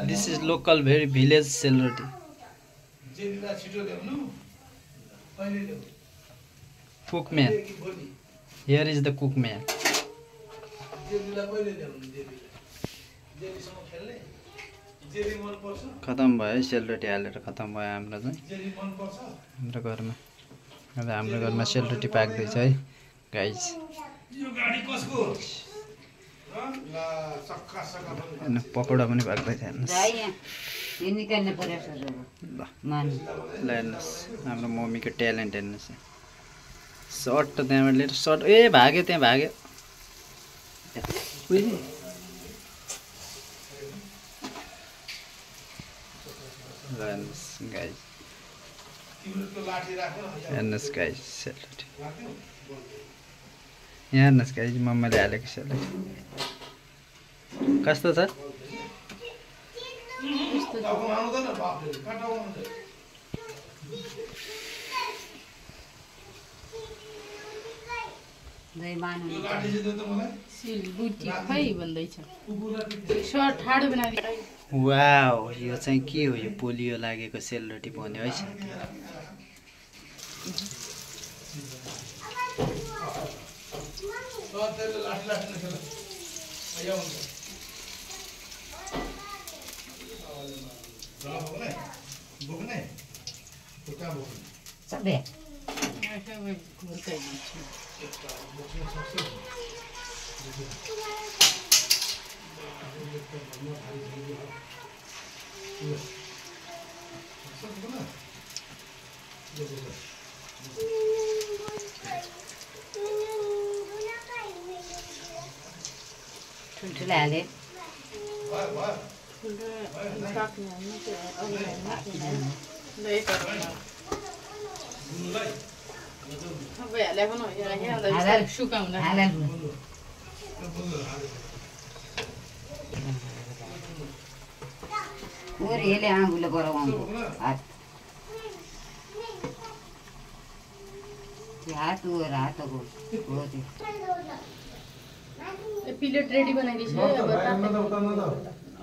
This is local, very village celebrity. Cookman. Here is the cookman. खत्म भयो सेलरोटी हालेर खत्म भयो हाम्रो चाहिँ हाम्रो घरमा अब हाम्रो घरमा सेलरोटी पाक्दैछ है गाइस यो गाडी कसको ल पकोडा पनि पाक्दैछ हेर्नुस् यो निकाल्ने पर्छ ल हेर्नुस् हाम्रो मम्मीको ट्यालेन्ट हेर्नुस् सर्ट त त्यहाँबाट लिएर सर्ट ए भाग्यो त्यहाँ भाग्यो guys हेर्नुस् गाइस सेलरोटी यहाँ हेर्नुस् गाइस मम्मीले हालेको सेलरोटी कस्तो छ वाउ यो चाहिँ के हो यो पोलियो लागेको सेलरोटी बन्यो है ele ângulo agora plate ready बनाइदिन्छ अब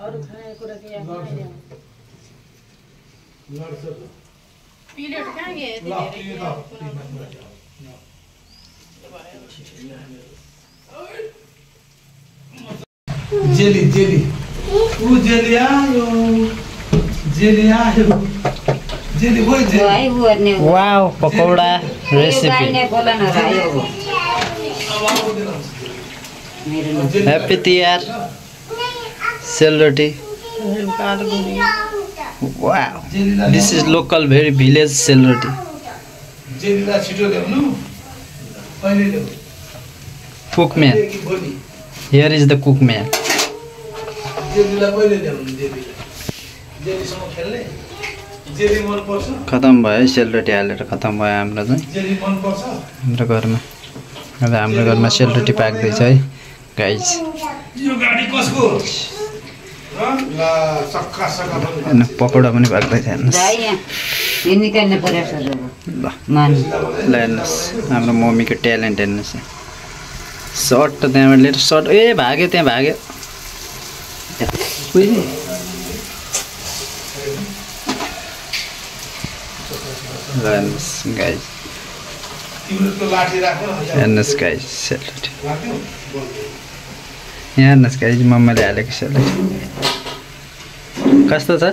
अरु खाने कुरा के प्लेट कहाँ गए जेली जेली ऊ जेली आयो जेली वही Jelly wow pakora recipe happy Tihar sel roti wow this is local very village sel roti जेलीला छिटो ल्याउनु पहिले ल्याउ cook man here is the cook man जेलीला पहिले ल्याउनु जेलीसँग खेल्ने जेली मन पर्छ खत्म भयो सेलरोटी हालेर खत्म भयो हाम्रो चाहिँ जेली मन पर्छ हाम्रो घरमा अब हाम्रो घरमा सेलरोटी पाक्दैछ है गाइस यो गाडी कसको ल सक्का सक्का पनि पकोडा पनि पाक्दैछ हेर्नुस् यो निकाल्ने पर्छ ल हेर्नुस् हाम्रो मम्मीको ट्यालेन्ट हेर्नुस् सर्ट त त्यहाँबाट लिएर सर्ट ए भाग्यो त्यहाँ भाग्यो हेर्नुस् गाइस हेर्नुस् गाइस सेलरोटी यहाँ हेर्नुस् गाइस मम्मीले हालेको सेलरोटी कस्तो छ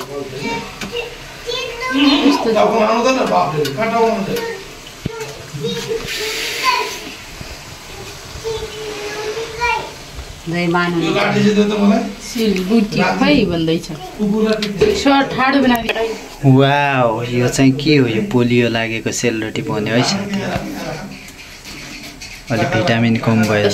वाओ यो चाहिँ के हो यो पोलियो लागेको सेलरोटी बन्यो है अलि भिटामिन कम भयो